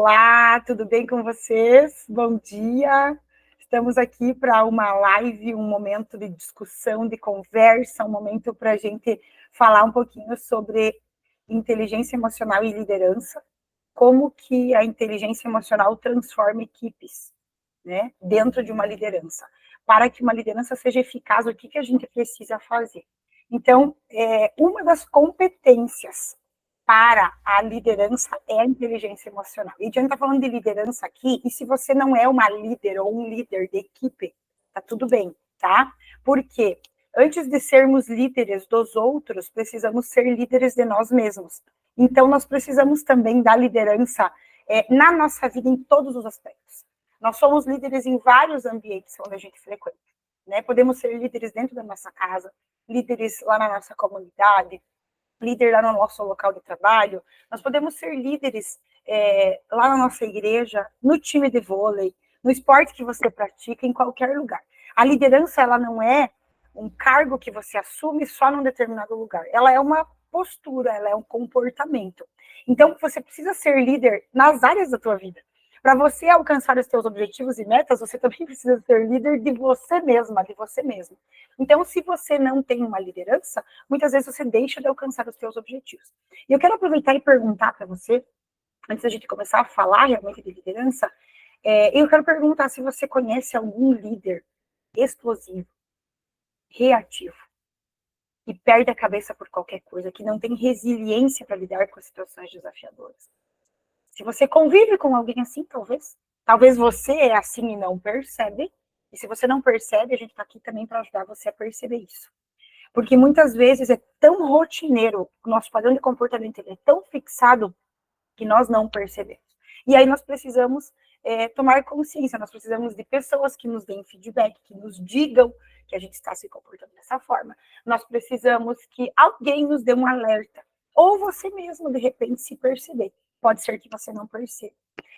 Olá, tudo bem com vocês? Bom dia. Estamos aqui para uma live, um momento de discussão, de conversa, um momento para a gente falar um pouquinho sobre inteligência emocional e liderança, como que a inteligência emocional transforma equipes, né, dentro de uma liderança. Para que uma liderança seja eficaz, o que a gente precisa fazer? Então, uma das competências para a liderança é a inteligência emocional. E a gente está falando de liderança aqui, e se você não é uma líder ou um líder de equipe, tá tudo bem, tá? Porque antes de sermos líderes dos outros, precisamos ser líderes de nós mesmos. Então, nós precisamos também da liderança na nossa vida em todos os aspectos. Nós somos líderes em vários ambientes onde a gente frequenta, né? Podemos ser líderes dentro da nossa casa, líderes lá na nossa comunidade, líder lá no nosso local de trabalho, nós podemos ser líderes lá na nossa igreja, no time de vôlei, no esporte que você pratica, em qualquer lugar. A liderança, ela não é um cargo que você assume só num determinado lugar. Ela é uma postura, ela é um comportamento. Então, você precisa ser líder nas áreas da tua vida. Para você alcançar os seus objetivos e metas, você também precisa ser líder de você mesma, de você mesmo. Então, se você não tem uma liderança, muitas vezes você deixa de alcançar os seus objetivos. E eu quero aproveitar e perguntar para você, antes da gente começar a falar realmente de liderança, eu quero perguntar se você conhece algum líder explosivo, reativo, que perde a cabeça por qualquer coisa, que não tem resiliência para lidar com situações desafiadoras. Se você convive com alguém assim, talvez você é assim e não percebe, e se você não percebe, a gente está aqui também para ajudar você a perceber isso. Porque muitas vezes é tão rotineiro, o nosso padrão de comportamento é tão fixado que nós não percebemos. E aí nós precisamos tomar consciência, nós precisamos de pessoas que nos deem feedback, que nos digam que a gente está se comportando dessa forma. Nós precisamos que alguém nos dê um alerta. Ou você mesmo, de repente, se perceber. Pode ser que você não perceba.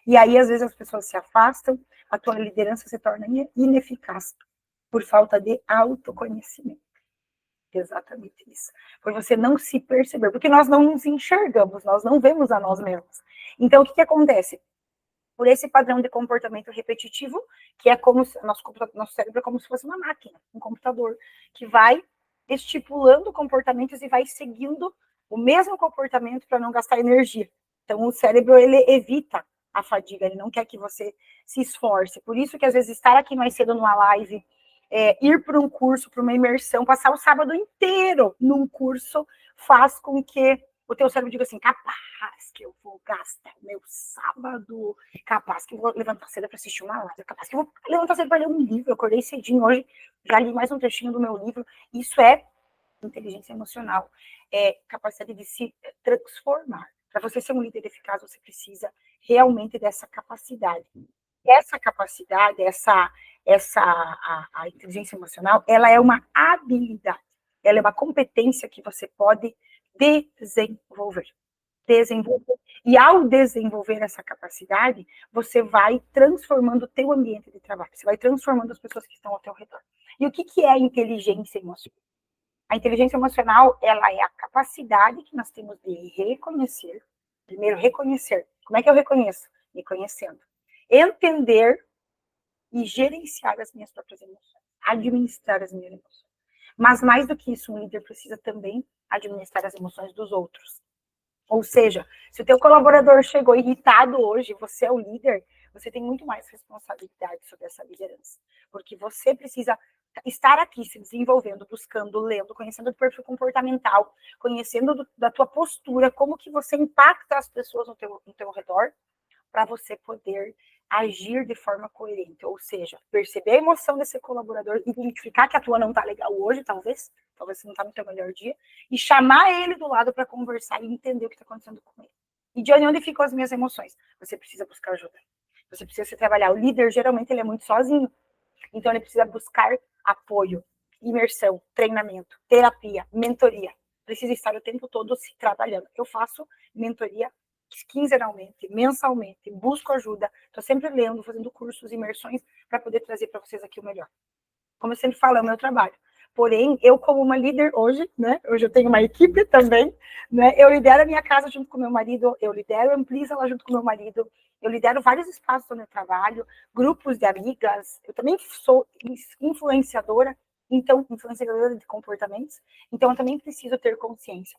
E aí, às vezes, as pessoas se afastam, a tua liderança se torna ineficaz por falta de autoconhecimento. Exatamente isso. Por você não se perceber, porque nós não nos enxergamos, nós não vemos a nós mesmos. Então, o que acontece? Por esse padrão de comportamento repetitivo, que é como se, nosso cérebro é como se fosse uma máquina, um computador, que vai estipulando comportamentos e vai seguindo o mesmo comportamento para não gastar energia. Então, o cérebro, ele evita a fadiga, ele não quer que você se esforce. Por isso que, às vezes, estar aqui mais cedo numa live, ir para um curso, para uma imersão, passar o sábado inteiro num curso, faz com que o teu cérebro diga assim, capaz que eu vou gastar meu sábado, capaz que eu vou levantar cedo para assistir uma live, capaz que eu vou levantar cedo para ler um livro, eu acordei cedinho hoje, já li mais um trechinho do meu livro. Isso é inteligência emocional, é capacidade de se transformar. Para você ser um líder eficaz, você precisa realmente dessa capacidade. Essa capacidade, a inteligência emocional, ela é uma habilidade, ela é uma competência que você pode desenvolver. E ao desenvolver essa capacidade, você vai transformando o teu ambiente de trabalho, você vai transformando as pessoas que estão ao teu redor. E o que é a inteligência emocional? A inteligência emocional, ela é a capacidade que nós temos de reconhecer, primeiro reconhecer. Como é que eu reconheço? Me conhecendo. Entender e gerenciar as minhas próprias emoções, administrar as minhas emoções. Mas mais do que isso, um líder precisa também administrar as emoções dos outros. Ou seja, se o teu colaborador chegou irritado hoje, você é o líder, você tem muito mais responsabilidade sobre essa liderança. Porque você precisa estar aqui se desenvolvendo, buscando, lendo, conhecendo o perfil comportamental, conhecendo da tua postura, como que você impacta as pessoas no teu redor, para você poder agir de forma coerente, ou seja, perceber a emoção desse colaborador, identificar que a tua não está legal hoje, talvez você não está no teu melhor dia, e chamar ele do lado para conversar e entender o que está acontecendo com ele. E de onde ficam as minhas emoções? Você precisa buscar ajuda. Você precisa se trabalhar. O líder, geralmente, ele é muito sozinho. Então, ele precisa buscar apoio, imersão, treinamento, terapia, mentoria. Precisa estar o tempo todo se trabalhando. Eu faço mentoria quinzenalmente, mensalmente, busco ajuda, estou sempre lendo, fazendo cursos, imersões, para poder trazer para vocês aqui o melhor. Como eu sempre falo, é o meu trabalho. Porém, eu como uma líder hoje, né? Hoje eu tenho uma equipe também, né? Eu lidero a minha casa junto com meu marido, eu lidero a Amplisa lá junto com meu marido, eu lidero vários espaços onde eu trabalho, grupos de amigas, eu também sou influenciadora, então, influenciadora de comportamentos, então eu também preciso ter consciência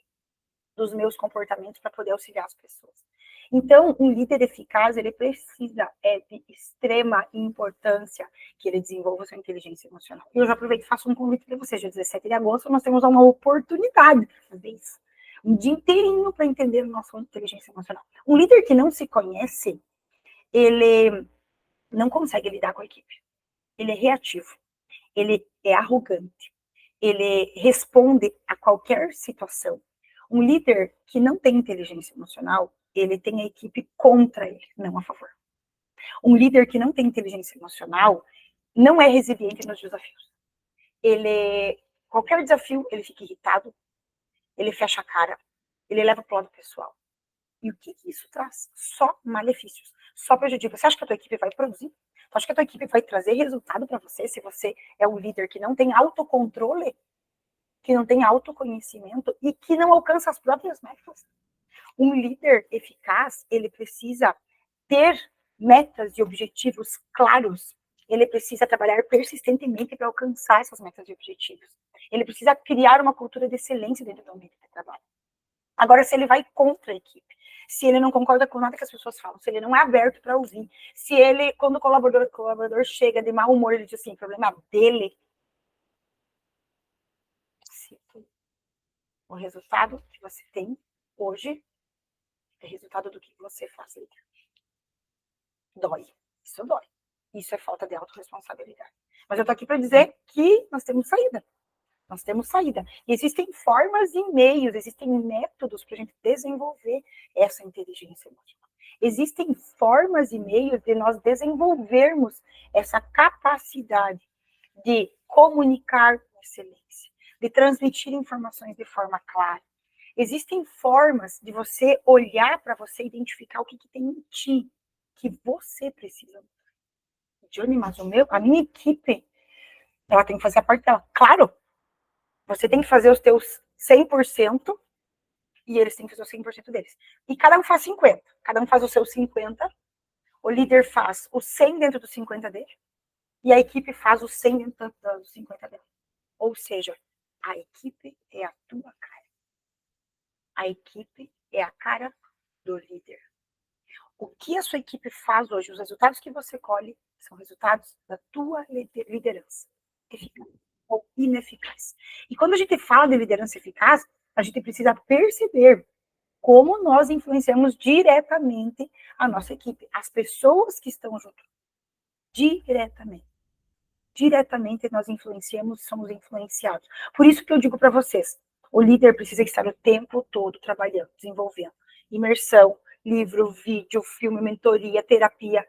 dos meus comportamentos para poder auxiliar as pessoas. Então, um líder eficaz, ele precisa, de extrema importância que ele desenvolva sua inteligência emocional. E eu já aproveito e faço um convite para vocês. Dia 17 de agosto, nós temos uma oportunidade de fazer isso. Um dia inteirinho para entender a nossa inteligência emocional. Um líder que não se conhece, ele não consegue lidar com a equipe. Ele é reativo. Ele é arrogante. Ele responde a qualquer situação. Um líder que não tem inteligência emocional, ele tem a equipe contra ele, não a favor. Um líder que não tem inteligência emocional não é resiliente nos desafios. Qualquer desafio, ele fica irritado, ele fecha a cara, ele leva para o lado pessoal. E o que isso traz? Só malefícios, só prejudica. Você acha que a tua equipe vai produzir? Você acha que a tua equipe vai trazer resultado para você se você é um líder que não tem autocontrole, que não tem autoconhecimento e que não alcança as próprias metas? Um líder eficaz, ele precisa ter metas e objetivos claros. Ele precisa trabalhar persistentemente para alcançar essas metas e objetivos. Ele precisa criar uma cultura de excelência dentro do ambiente de trabalho. Agora, se ele vai contra a equipe, se ele não concorda com nada que as pessoas falam, se ele não é aberto para ouvir, se ele, quando o colaborador chega de mau humor, ele diz assim, problema dele, o resultado que você tem hoje é resultado do que você faz. Dói. Isso dói. Isso é falta de autorresponsabilidade. Mas eu tô aqui para dizer que nós temos saída. Nós temos saída. E existem formas e meios, existem métodos para a gente desenvolver essa inteligência emocional. Existem formas e meios de nós desenvolvermos essa capacidade de comunicar com excelência, de transmitir informações de forma clara. Existem formas de você olhar para você e identificar o que tem em ti, que você precisa. Johnny, mas a minha equipe, ela tem que fazer a parte dela. Claro, você tem que fazer os teus 100% e eles têm que fazer os 100% deles. E cada um faz 50%. Cada um faz os seus 50%. O líder faz o 100 dentro dos 50 dele. E a equipe faz o 100 dentro dos 50 dela. Ou seja, a equipe é a tua cara. A equipe é a cara do líder. O que a sua equipe faz hoje, os resultados que você colhe, são resultados da tua liderança. Eficaz ou ineficaz. E quando a gente fala de liderança eficaz, a gente precisa perceber como nós influenciamos diretamente a nossa equipe, as pessoas que estão junto. Diretamente. Diretamente nós influenciamos, somos influenciados. Por isso que eu digo para vocês, o líder precisa estar o tempo todo trabalhando, desenvolvendo imersão, livro, vídeo, filme, mentoria, terapia,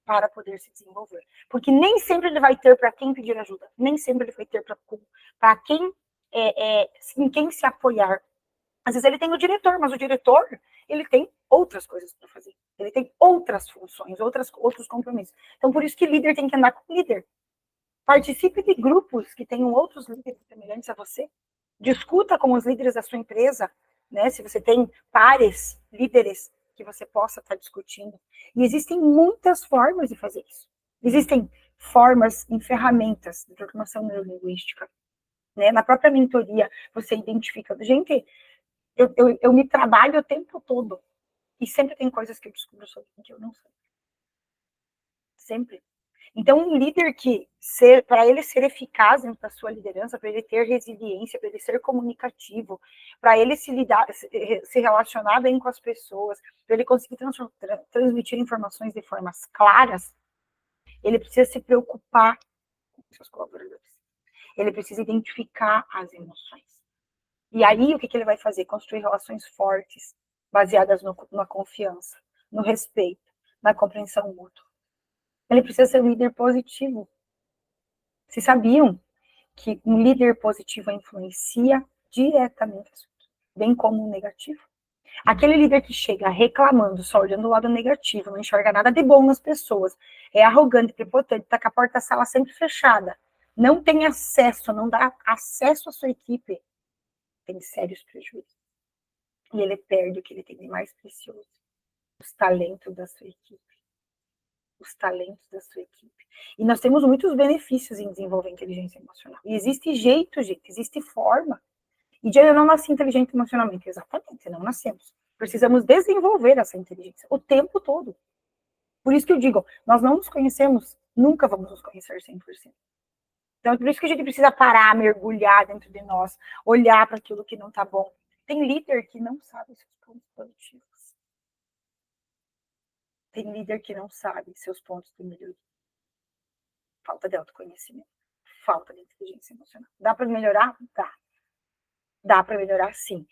para poder se desenvolver. Porque nem sempre ele vai ter para quem pedir ajuda, nem sempre ele vai ter para quem, em quem se apoiar. Às vezes ele tem o diretor, mas o diretor, ele tem outras coisas para fazer. Ele tem outras funções, outros compromissos. Então, por isso que líder tem que andar com líder. Participe de grupos que tenham outros líderes semelhantes a você. Discuta com os líderes da sua empresa, né? Se você tem pares, líderes que você possa estar discutindo. E existem muitas formas de fazer isso. Existem formas em ferramentas de programação neurolinguística. Né? Na própria mentoria, você identifica. Gente, eu me trabalho o tempo todo. E sempre tem coisas que eu descubro sobre que eu não sei. Sempre. Então, um líder para ele ser eficaz dentro da sua liderança, para ele ter resiliência, para ele ser comunicativo, para ele se relacionar bem com as pessoas, para ele conseguir transmitir informações de formas claras, ele precisa se preocupar com seus colaboradores. Ele precisa identificar as emoções. E aí, o que ele vai fazer? Construir relações fortes, baseadas na confiança, no respeito, na compreensão mútua. Ele precisa ser um líder positivo. Vocês sabiam que um líder positivo influencia diretamente, bem como um negativo? Aquele líder que chega reclamando, só olhando o lado negativo, não enxerga nada de bom nas pessoas, é arrogante, prepotente, tá com a porta da sala sempre fechada, não tem acesso, não dá acesso à sua equipe, tem sérios prejuízos. E ele perde o que ele tem de mais precioso, os talentos da sua equipe. Os talentos da sua equipe. E nós temos muitos benefícios em desenvolver inteligência emocional. E existe jeito, gente, existe forma. E eu não nasci inteligente emocionalmente, exatamente, não nascemos. Precisamos desenvolver essa inteligência o tempo todo. Por isso que eu digo, nós não nos conhecemos, nunca vamos nos conhecer 100%. Então, por isso que a gente precisa parar, mergulhar dentro de nós, olhar para aquilo que não está bom. Tem líder que não sabe seus pontos positivos. Tem líder que não sabe seus pontos de melhoria. Falta de autoconhecimento, falta de inteligência emocional. Dá para melhorar? Dá. Dá para melhorar, sim.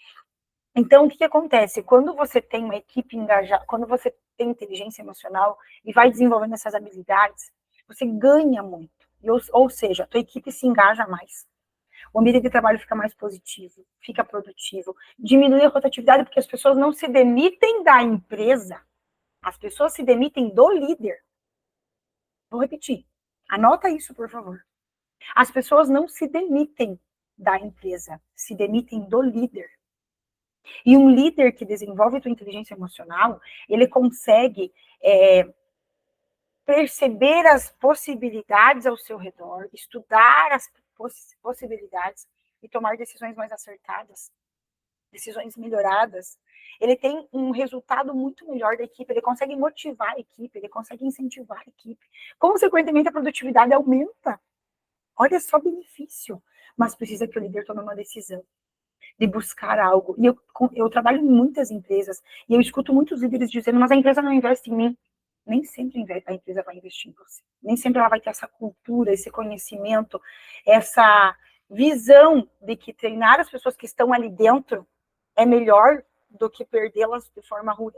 Então, o que acontece? Quando você tem uma equipe engajada, quando você tem inteligência emocional e vai desenvolvendo essas habilidades, você ganha muito. Ou seja, a tua equipe se engaja mais. O ambiente de trabalho fica mais positivo, fica produtivo, diminui a rotatividade, porque as pessoas não se demitem da empresa, as pessoas se demitem do líder. Vou repetir. Anota isso, por favor. As pessoas não se demitem da empresa, se demitem do líder. E um líder que desenvolve a inteligência emocional, ele consegue perceber as possibilidades ao seu redor, estudar as possibilidades e tomar decisões mais acertadas, decisões melhoradas. Ele tem um resultado muito melhor da equipe, ele consegue motivar a equipe, ele consegue incentivar a equipe. Consequentemente, a produtividade aumenta. Olha só o benefício. Mas precisa que o líder tome uma decisão de buscar algo. E eu trabalho em muitas empresas e eu escuto muitos líderes dizendo, mas a empresa não investe em mim. Nem sempre a empresa vai investir em você. Nem sempre ela vai ter essa cultura, esse conhecimento, essa visão de que treinar as pessoas que estão ali dentro é melhor do que perdê-las de forma ruim.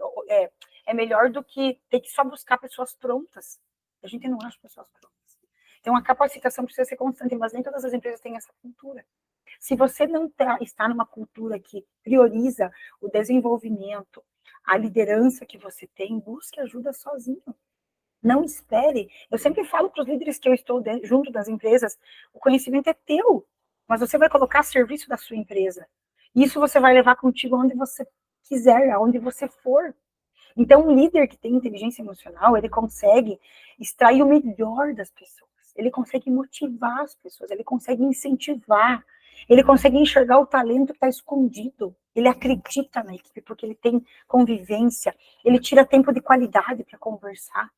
É melhor do que ter que só buscar pessoas prontas. A gente não acha pessoas prontas. Então, a capacitação precisa ser constante, mas nem todas as empresas têm essa cultura. Se você não está numa cultura que prioriza o desenvolvimento, a liderança que você tem, busque ajuda sozinho. Não espere. Eu sempre falo para os líderes que eu estou junto das empresas, o conhecimento é teu, mas você vai colocar a serviço da sua empresa. Isso você vai levar contigo onde você quiser, aonde você for. Então, um líder que tem inteligência emocional, ele consegue extrair o melhor das pessoas. Ele consegue motivar as pessoas, ele consegue incentivar, ele consegue enxergar o talento que está escondido. Ele acredita na equipe porque ele tem convivência, ele tira tempo de qualidade para conversar.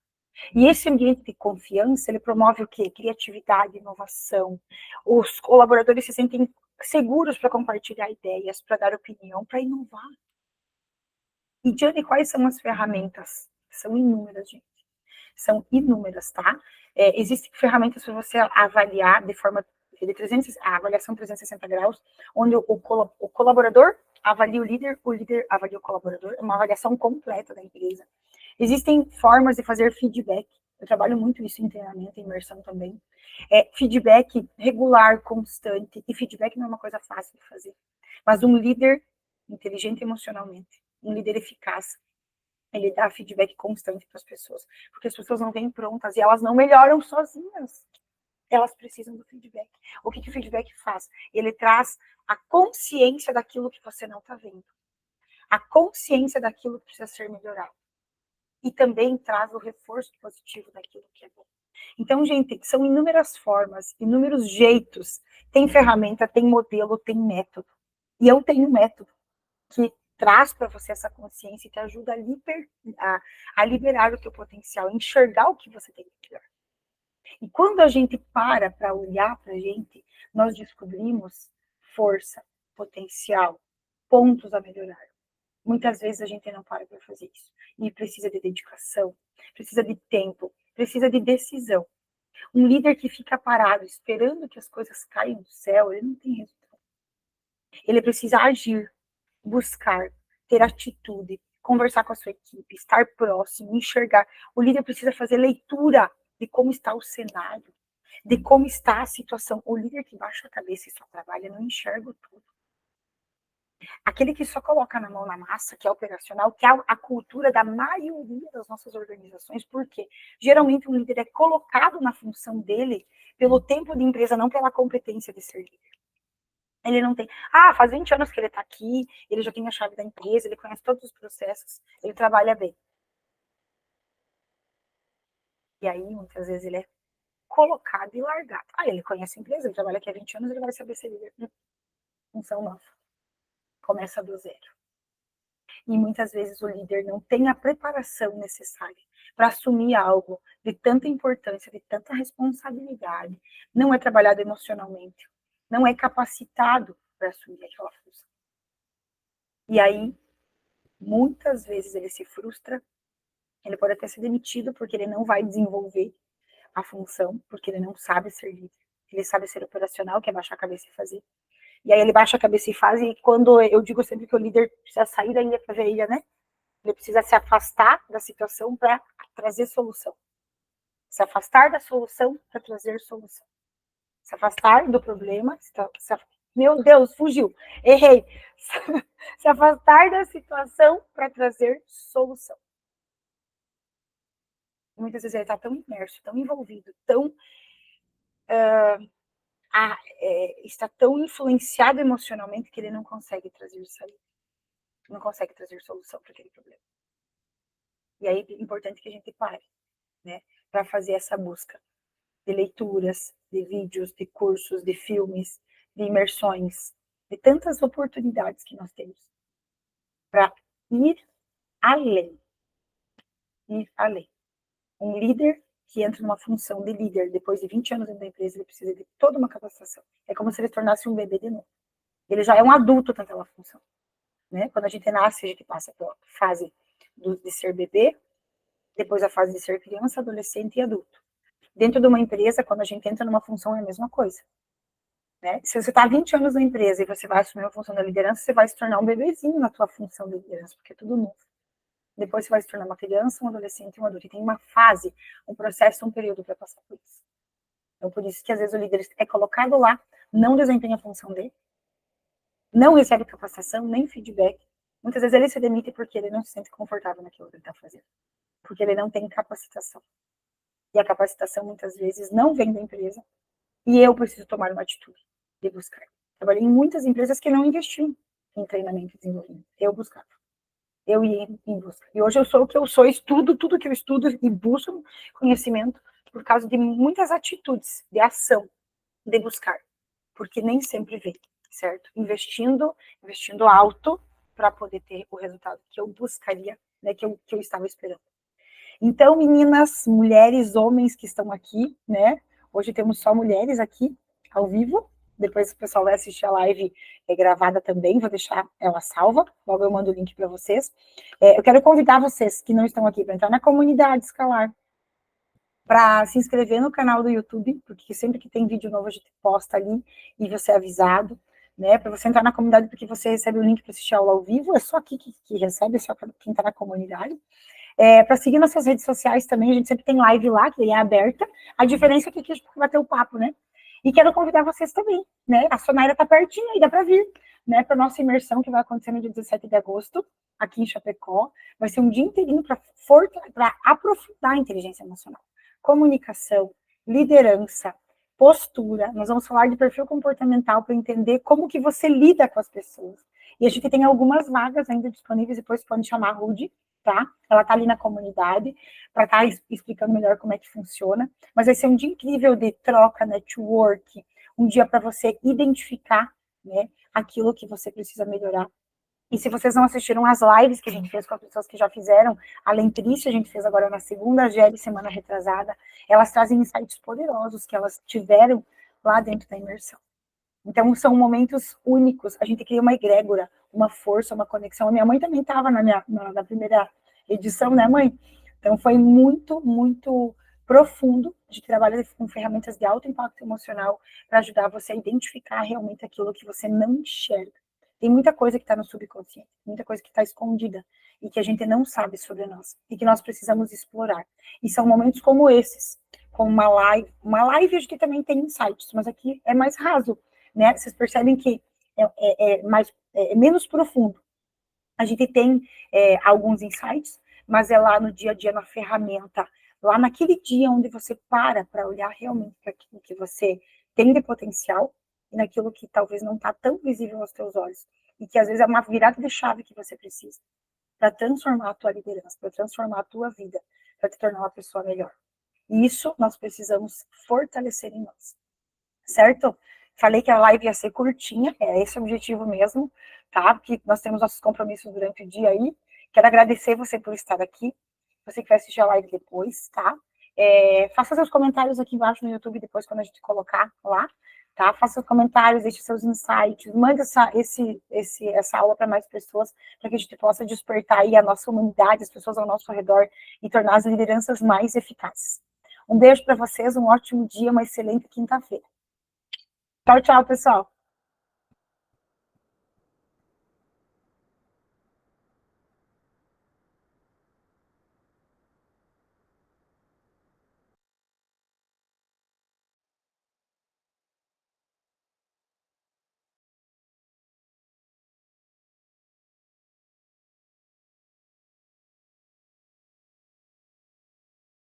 E esse ambiente de confiança, ele promove o quê? Criatividade, inovação. Os colaboradores se sentem seguros para compartilhar ideias, para dar opinião, para inovar. E, Diane, quais são as ferramentas? São inúmeras, gente. São inúmeras, tá? Existem ferramentas para você avaliar de forma de 300, a avaliação 360 graus, onde o colaborador avalia o líder avalia o colaborador, é uma avaliação completa da empresa. Existem formas de fazer feedback. Eu trabalho muito isso em treinamento, em imersão também. Feedback regular, constante. E feedback não é uma coisa fácil de fazer. Mas um líder inteligente emocionalmente, um líder eficaz, ele dá feedback constante para as pessoas. Porque as pessoas não vêm prontas e elas não melhoram sozinhas. Elas precisam do feedback. O que o feedback faz? Ele traz a consciência daquilo que você não está vendo. A consciência daquilo que precisa ser melhorado. E também traz o reforço positivo daquilo que é bom. Então, gente, são inúmeras formas, inúmeros jeitos. Tem ferramenta, tem modelo, tem método. E eu tenho um método que traz para você essa consciência e te ajuda a liberar o teu potencial, a enxergar o que você tem de melhor. E quando a gente para olhar para a gente, nós descobrimos força, potencial, pontos a melhorar. Muitas vezes a gente não para fazer isso. E precisa de dedicação, precisa de tempo, precisa de decisão. Um líder que fica parado esperando que as coisas caiam do céu, ele não tem resultado. Ele precisa agir, buscar, ter atitude, conversar com a sua equipe, estar próximo, enxergar. O líder precisa fazer leitura de como está o cenário, de como está a situação. O líder que baixa a cabeça e só trabalha não enxerga tudo. Aquele que só coloca na mão na massa, que é operacional, que é a cultura da maioria das nossas organizações, porque geralmente um líder é colocado na função dele pelo tempo de empresa, não pela competência de ser líder. Ele não tem. Ah, faz 20 anos que ele está aqui, ele já tem a chave da empresa, ele conhece todos os processos, ele trabalha bem. E aí, muitas vezes, ele é colocado e largado. Ah, ele conhece a empresa, ele trabalha aqui há 20 anos, ele vai saber ser líder. Função nova. Começa do zero. E muitas vezes o líder não tem a preparação necessária para assumir algo de tanta importância, de tanta responsabilidade, não é trabalhado emocionalmente, não é capacitado para assumir aquela função. E aí, muitas vezes ele se frustra, ele pode até ser demitido porque ele não vai desenvolver a função, porque ele não sabe ser líder. Ele sabe ser operacional, que é baixar a cabeça e fazer. E aí ele baixa a cabeça e faz, e quando eu digo sempre que o líder precisa sair da ilha para ver a ilha, né? Ele precisa se afastar da situação para trazer solução. Se afastar da solução para trazer solução. Se afastar do problema. Meu Deus, fugiu. Errei. Se afastar da situação para trazer solução. Muitas vezes ele está tão imerso, tão envolvido, está tão influenciado emocionalmente que ele não consegue trazer saída. Não consegue trazer solução para aquele problema. E aí é importante que a gente pare, né, para fazer essa busca de leituras, de vídeos, de cursos, de filmes, de imersões, de tantas oportunidades que nós temos para ir além. Ir além. Um líder que entra numa função de líder depois de 20 anos dentro da empresa, ele precisa de toda uma capacitação. É como se ele tornasse um bebê de novo. Ele já é um adulto naquela função. Né? Quando a gente nasce, a gente passa pela fase de ser bebê, depois a fase de ser criança, adolescente e adulto. Dentro de uma empresa, quando a gente entra numa função, é a mesma coisa. Né? Se você está 20 anos na empresa e você vai assumir a função da liderança, você vai se tornar um bebezinho na tua função de liderança, porque é tudo novo. Depois você vai se tornar uma criança, um adolescente e um adulto. E tem uma fase, um processo, um período para passar por isso. Então, por isso que às vezes o líder é colocado lá, não desempenha a função dele, não recebe capacitação, nem feedback. Muitas vezes ele se demite porque ele não se sente confortável naquilo que ele está fazendo. Porque ele não tem capacitação. E a capacitação, muitas vezes, não vem da empresa. E eu preciso tomar uma atitude de buscar. Trabalhei em muitas empresas que não investiam em treinamento e desenvolvimento. Eu buscava. Eu ia em busca. E hoje eu sou o que eu sou, estudo tudo que eu estudo e busco conhecimento por causa de muitas atitudes de ação, de buscar. Porque nem sempre vem, certo? Investindo alto para poder ter o resultado que eu buscaria, né, que eu estava esperando. Então, meninas, mulheres, homens que estão aqui, né? Hoje temos só mulheres aqui, ao vivo. Depois o pessoal vai assistir a live gravada também, vou deixar ela salva. Logo eu mando o link para vocês. Eu quero convidar vocês que não estão aqui para entrar na comunidade Escalar, para se inscrever no canal do YouTube, porque sempre que tem vídeo novo a gente posta ali e você é avisado, né? Para você entrar na comunidade, porque você recebe o link para assistir a aula ao vivo, é só aqui que recebe, é só para quem está na comunidade. Para seguir nossas redes sociais também, a gente sempre tem live lá, que é aberta. A diferença é que aqui a gente vai bater o papo, né? E quero convidar vocês também, né? A Sonaira tá pertinho aí, dá para vir, né? Para nossa imersão, que vai acontecer no dia 17 de agosto, aqui em Chapecó. Vai ser um dia inteirinho para aprofundar a inteligência emocional. Comunicação, liderança, postura. Nós vamos falar de perfil comportamental para entender como que você lida com as pessoas. E a gente tem algumas vagas ainda disponíveis, depois pode chamar a Rudy, tá? Ela tá ali na comunidade para estar explicando melhor como é que funciona. Mas vai ser um dia incrível de troca, network, um dia para você identificar, né, aquilo que você precisa melhorar. E se vocês não assistiram as lives que a gente fez com as pessoas que já fizeram, além triste, a gente fez agora na segunda, GL, semana retrasada, elas trazem insights poderosos que elas tiveram lá dentro da imersão. Então, são momentos únicos. A gente cria uma egrégora, uma força, uma conexão. A minha mãe também estava na primeira edição, né, mãe? Então, foi muito, muito profundo. A gente trabalha com ferramentas de alto impacto emocional para ajudar você a identificar realmente aquilo que você não enxerga. Tem muita coisa que está no subconsciente, muita coisa que está escondida e que a gente não sabe sobre nós e que nós precisamos explorar. E são momentos como esses, como uma live. Uma live a gente também tem insights, mas aqui é mais raso, né? Vocês percebem que é mais é menos profundo. A gente tem alguns insights, mas é lá no dia a dia, na ferramenta, lá naquele dia onde você para olhar realmente para aquilo que você tem de potencial e naquilo que talvez não está tão visível aos teus olhos. E que às vezes é uma virada de chave que você precisa para transformar a tua liderança, para transformar a tua vida, para te tornar uma pessoa melhor. E isso nós precisamos fortalecer em nós, certo? Falei que a live ia ser curtinha, é esse o objetivo mesmo, tá? Porque nós temos nossos compromissos durante o dia aí. Quero agradecer você por estar aqui, você que vai assistir a live depois, tá? Faça seus comentários aqui embaixo no YouTube depois, quando a gente colocar lá, tá? Faça seus comentários, deixe seus insights, mande essa aula para mais pessoas, para que a gente possa despertar aí a nossa humanidade, as pessoas ao nosso redor e tornar as lideranças mais eficazes. Um beijo para vocês, um ótimo dia, uma excelente quinta-feira. Tchau, tchau, pessoal.